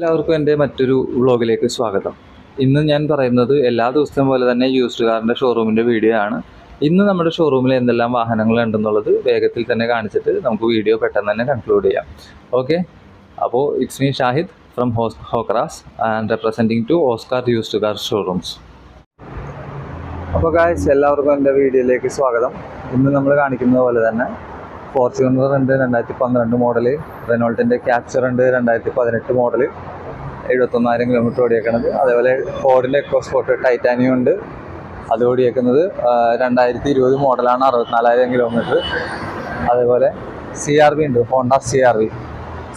എല്ലാവർക്കും എൻ്റെ മറ്റൊരു വ്ളോഗിലേക്ക് സ്വാഗതം. ഇന്ന് ഞാൻ പറയുന്നത് എല്ലാ ദിവസവും പോലെ തന്നെ യൂസ്ഡ് കാറിൻ്റെ ഷോറൂമിൻ്റെ വീഡിയോ ആണ്. ഇന്ന് നമ്മുടെ ഷോറൂമിൽ എന്തെല്ലാം വാഹനങ്ങൾ ഉണ്ടെന്നുള്ളത് വേഗത്തിൽ തന്നെ കാണിച്ചിട്ട് നമുക്ക് വീഡിയോ പെട്ടെന്ന് തന്നെ കൺക്ലൂഡ് ചെയ്യാം. ഓക്കെ, അപ്പോൾ ഇറ്റ്സ് മീ ഷാഹിദ് ഫ്രം ഹോക്രാസ് and representing to Oscar used car showrooms. അപ്പോൾ ഗായ്സ്, എല്ലാവർക്കും എൻ്റെ വീഡിയോയിലേക്ക് സ്വാഗതം. ഇന്ന് നമ്മൾ കാണിക്കുന്നത് പോലെ തന്നെ ഫോർച്യൂണർ ഉണ്ട് 2012 മോഡല്, റെനോൾട്ടിൻ്റെ ക്യാപ്ചർ ഉണ്ട് 2018 മോഡല്, 71,000 കിലോമീറ്റർ ഓടിയേക്കുന്നത്. അതേപോലെ ഫോർഡിൻ്റെ എക്കോസ്പോർട്ട് ടൈറ്റാനിയം ഉണ്ട്, അത് ഓടിയേക്കുന്നത് 2020 മോഡലാണ്, 64,000 കിലോമീറ്റർ. അതേപോലെ CR-V ഉണ്ട്, ഹോണ്ട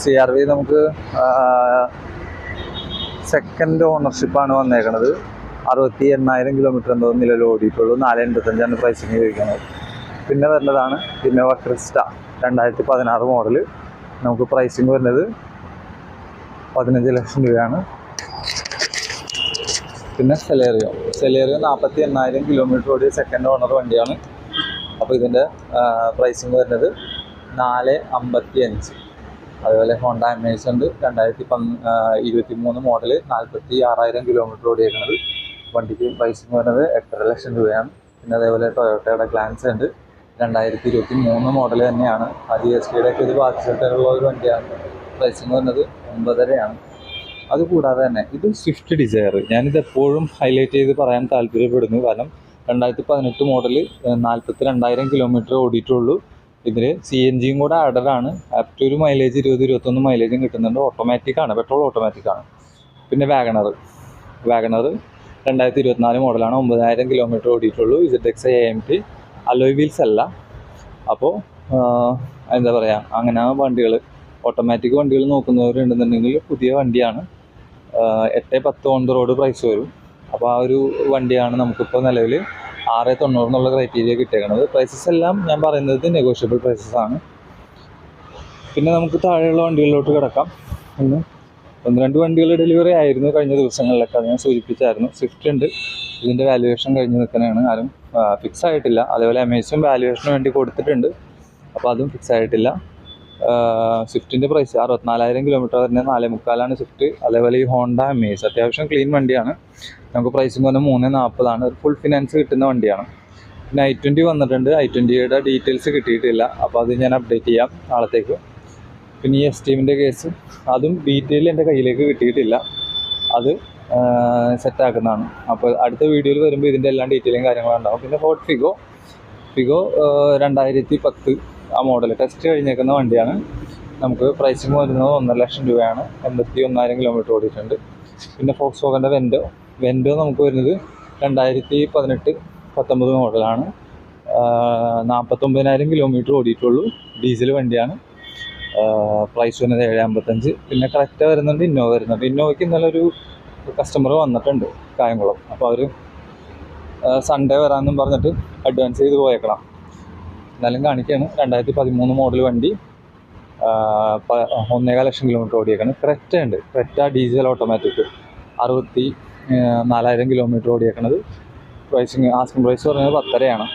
CR-V നമുക്ക് സെക്കൻഡ് ഓണർഷിപ്പാണ് വന്നേക്കുന്നത്. 68,000 കിലോമീറ്റർ എന്തോ നിലവിൽ ഓടിയിട്ടുള്ളൂ. 485 പ്രൈസിങ് ചോദിക്കുന്നത്. പിന്നെ വരുന്നതാണ് ഇന്നോവ ക്രിസ്റ്റ 2016 മോഡല്. നമുക്ക് പ്രൈസിങ് വരുന്നത് 15 ലക്ഷം രൂപയാണ്. പിന്നെ സെലേറിയോ 48,000 കിലോമീറ്റർ ഓടിയ സെക്കൻഡ് ഓണർ വണ്ടിയാണ്. അപ്പോൾ ഇതിൻ്റെ പ്രൈസിങ് വരുന്നത് 455. അതുപോലെ ഹോണ്ട അമേസ് ഉണ്ട് 2023 മോഡല്, 46,000 കിലോമീറ്റർ ഓടിയേക്കുന്നത്. വണ്ടിക്ക് പ്രൈസിങ് വരുന്നത് 8.5 ലക്ഷം രൂപയാണ്. പിന്നെ അതേപോലെ ടൊയോട്ടയുടെ ഗ്ലാൻസ് ഉണ്ട് 2023 മോഡൽ തന്നെയാണ്. GSTയുടെ ഒക്കെ ഇത് ബാധിച്ചിട്ടുള്ള ഒരു വണ്ടിയാണ്. പ്രൈസിങ് വരുന്നത് 9.5 അതുകൂടാതെ തന്നെ ഇത് സ്വിഫ്റ്റ് ഡിസയർ, ഞാനിത് എപ്പോഴും ഹൈലൈറ്റ് ചെയ്ത് പറയാൻ താല്പര്യപ്പെടുന്നു. കാരണം 2018 മോഡൽ 42,000 കിലോമീറ്റർ ഓടിയിട്ടുള്ളൂ. ഇതിൽ CNGയും കൂടെ ആഡറാണ്. അപ് ടു ഒരു മൈലേജ് 20-21 മൈലേജും കിട്ടുന്നുണ്ട്. ഓട്ടോമാറ്റിക്കാണ്, പെട്രോൾ ഓട്ടോമാറ്റിക്കാണ്. പിന്നെ വാഗണർ 2024 മോഡലാണ്, 9,000 കിലോമീറ്റർ ഓടിയിട്ടുള്ളൂ. ZX AMT അലോയ് വീൽസ് അല്ല. അപ്പോൾ എന്താ പറയുക, അങ്ങനെ വണ്ടികൾ ഓട്ടോമാറ്റിക് വണ്ടികൾ നോക്കുന്നവരുണ്ടെന്നുണ്ടെങ്കിൽ പുതിയ വണ്ടിയാണ്. 8-10 ഓൺ ദ റോഡ് പ്രൈസ് വരും. അപ്പോൾ ആ ഒരു വണ്ടിയാണ് നമുക്കിപ്പോൾ നിലവിൽ 690 എന്നുള്ള ക്രൈറ്റീരിയ കിട്ടിയേക്കുന്നത്. പ്രൈസസ് എല്ലാം ഞാൻ പറയുന്നത് നെഗോഷ്യബിൾ പ്രൈസസ് ആണ്. പിന്നെ നമുക്ക് താഴെയുള്ള വണ്ടികളിലോട്ട് കിടക്കാം. ഒന്ന് രണ്ട് വണ്ടികൾ ഡെലിവറി ആയിരുന്നു കഴിഞ്ഞ ദിവസങ്ങളിലൊക്കെ, അത് ഞാൻ സൂചിപ്പിച്ചായിരുന്നു. സ്വിഫ്റ്റ് ഉണ്ട്, ഇതിൻ്റെ വാല്യുവേഷൻ കഴിഞ്ഞ് നിൽക്കുന്നതാണ്, ആരും ഫിക്സ് ആയിട്ടില്ല. അതേപോലെ അമേസും വാല്യുവേഷന് വേണ്ടി കൊടുത്തിട്ടുണ്ട്, അപ്പോൾ അതും ഫിക്സ് ആയിട്ടില്ല. സ്വിഫ്റ്റിൻ്റെ പ്രൈസ് 64,000 കിലോമീറ്റർ വരുന്ന 4.25 സ്വിഫ്റ്റ്. അതേപോലെ ഈ ഹോണ്ട അമേസ് അത്യാവശ്യം ക്ലീൻ വണ്ടിയാണ്. നമുക്ക് പ്രൈസിങ് പറഞ്ഞാൽ 340 ഫുൾ ഫിനാൻസ് കിട്ടുന്ന വണ്ടിയാണ്. പിന്നെ i20 വന്നിട്ടുണ്ട്. i20യുടെ ഡീറ്റെയിൽസ് കിട്ടിയിട്ടില്ല, അപ്പോൾ അത് ഞാൻ അപ്ഡേറ്റ് ചെയ്യാം നാളത്തേക്ക്. പിന്നെ ഈ എസ്റ്റീമിൻ്റെ കേസ്, അതും ഡീറ്റെയിൽ എൻ്റെ കയ്യിലേക്ക് കിട്ടിയിട്ടില്ല, അത് സെറ്റാക്കുന്നതാണ്. അപ്പോൾ അടുത്ത വീഡിയോയിൽ വരുമ്പോൾ ഇതിൻ്റെ എല്ലാം ഡീറ്റെയിലും കാര്യങ്ങളും ഉണ്ടാവും. പിന്നെ ഫോർഡ് ഫിഗോ 2010 ആ മോഡൽ ടെസ്റ്റ് കഴിഞ്ഞേക്കുന്ന വണ്ടിയാണ്. നമുക്ക് പ്രൈസിങ് വരുന്നത് 1.5 ലക്ഷം രൂപയാണ്. 81,000 കിലോമീറ്റർ ഓടിയിട്ടുണ്ട്. പിന്നെ ഫോക്സ്വാഗൻ്റെ വെൻഡോ നമുക്ക് വരുന്നത് 2018-19 മോഡലാണ്, 49,000 കിലോമീറ്റർ ഓടിയിട്ടുള്ളൂ. ഡീസൽ വണ്ടിയാണ്. പ്രൈസ് വരുന്നത് 755. പിന്നെ കറക്റ്റ വരുന്നുണ്ട്, ഇന്നോവ വരുന്നുണ്ട്. ഇന്നോവയ്ക്ക് ഇന്നലെ ഒരു കസ്റ്റമർ വന്നിട്ടുണ്ട് കായംകുളം, അപ്പോൾ അവർ സൺഡേ വരാമെന്നും പറഞ്ഞിട്ട് അഡ്വാൻസ് ചെയ്ത് പോയേക്കണം. എന്നാലും കാണിക്കുകയാണ്. 2013 മോഡൽ വണ്ടി, 1.25 ലക്ഷം കിലോമീറ്റർ ഓടിയേക്കാണ്. ക്രെറ്റ ഉണ്ട്, ക്രെറ്റ ഡീസൽ ഓട്ടോമാറ്റിക് 64,000 കിലോമീറ്റർ ഓടിയേക്കണത്. പ്രൈസിങ് ആസ്കിംഗ് പ്രൈസ് പറയുന്നത് 10.5.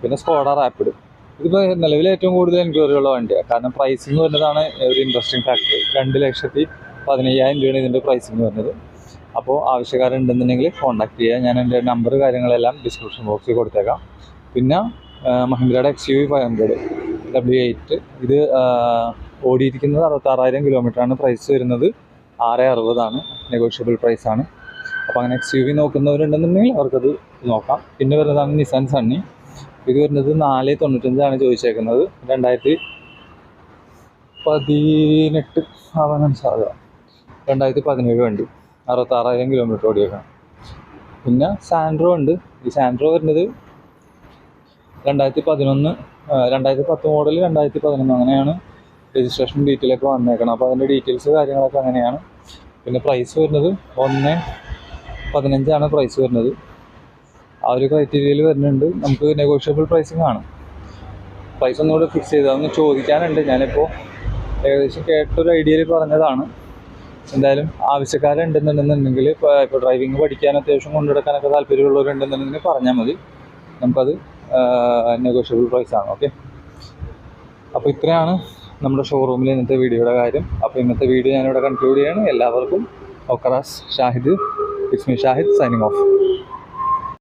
പിന്നെ സ്കോഡ റാപ്പിഡ്, ഇതിപ്പോൾ നിലവിൽ ഏറ്റവും കൂടുതൽ എൻക്വയറി ഉള്ള വണ്ടിയാണ്. കാരണം പ്രൈസിങ് വരുന്നതാണ് ഒരു ഇൻട്രസ്റ്റിംഗ് ഫാക്ടർ. 2,15,000 രൂപയാണ് ഇതിൻ്റെ പ്രൈസിങ് വരുന്നത്. അപ്പോൾ ആവശ്യക്കാരുണ്ടെന്നുണ്ടെങ്കിൽ കോൺടാക്ട് ചെയ്യുക. ഞാൻ എൻ്റെ നമ്പർ കാര്യങ്ങളെല്ലാം ഡിസ്ക്രിപ്ഷൻ ബോക്സിൽ കൊടുത്തേക്കാം. പിന്നെ മഹീന്ദ്രയുടെ XUV 500 W8, ഇത് ഓടിയിരിക്കുന്നത് 66,000 കിലോമീറ്ററാണ്. പ്രൈസ് വരുന്നത് 660 നെഗോഷ്യബിൾ പ്രൈസാണ്. അപ്പോൾ അങ്ങനെ XUV നോക്കുന്നവരുണ്ടെന്നുണ്ടെങ്കിൽ അവർക്കത് നോക്കാം. പിന്നെ വരുന്നതാണ് നിസാൻ സണ്ണി, ഇത് വരുന്നത് 495 ചോദിച്ചേക്കുന്നത്. 2018 ആവാനാണ് സാധ്യത. 2017 വണ്ടി, 66,000 കിലോമീറ്റർ ഓടിയേക്കാം. പിന്നെ സാൻഡ്രോ ഉണ്ട്. ഈ സാൻഡ്രോ വരുന്നത് 2010 മോഡൽ, 2011 അങ്ങനെയാണ് രജിസ്ട്രേഷൻ ഡീറ്റെയിലൊക്കെ വന്നേക്കണം. അപ്പോൾ അതിൻ്റെ ഡീറ്റെയിൽസ് കാര്യങ്ങളൊക്കെ അങ്ങനെയാണ്. പിന്നെ പ്രൈസ് വരുന്നത് 1.15 പ്രൈസ് വരുന്നത്. ആ ഒരു ക്രൈറ്റീരിയയിൽ വരുന്നുണ്ട്. നമുക്ക് നെഗോഷ്യബിൾ പ്രൈസിങ് ആണ്. പ്രൈസ് ഒന്നുകൂടെ ഫിക്സ് ചെയ്തതൊന്ന് ചോദിക്കാനുണ്ട്. ഞാനിപ്പോൾ ഏകദേശം കേട്ടൊരു ഐഡിയയിൽ പറഞ്ഞതാണ്. എന്തായാലും ആവശ്യക്കാരുണ്ടെന്നുണ്ടെന്നുണ്ടെങ്കിൽ ഇപ്പോൾ ഡ്രൈവിംഗ് പഠിക്കാൻ അത്യാവശ്യം കൊണ്ടുനടക്കാനൊക്കെ താല്പര്യമുള്ളവരുണ്ടെന്നുണ്ടെങ്കിൽ പറഞ്ഞാൽ മതി, നമുക്കത് നെഗോഷ്യബിൾ പ്രൈസാണ്. ഓക്കെ, അപ്പോൾ ഇത്രയാണ് നമ്മുടെ ഷോറൂമിൽ ഇന്നത്തെ വീഡിയോയുടെ കാര്യം. അപ്പോൾ ഇന്നത്തെ വീഡിയോ ഞാനിവിടെ കൺക്ലൂഡ് ചെയ്യാണ്. എല്ലാവർക്കും ഒക്കറാസ് Shahid, it's me Shahid signing of.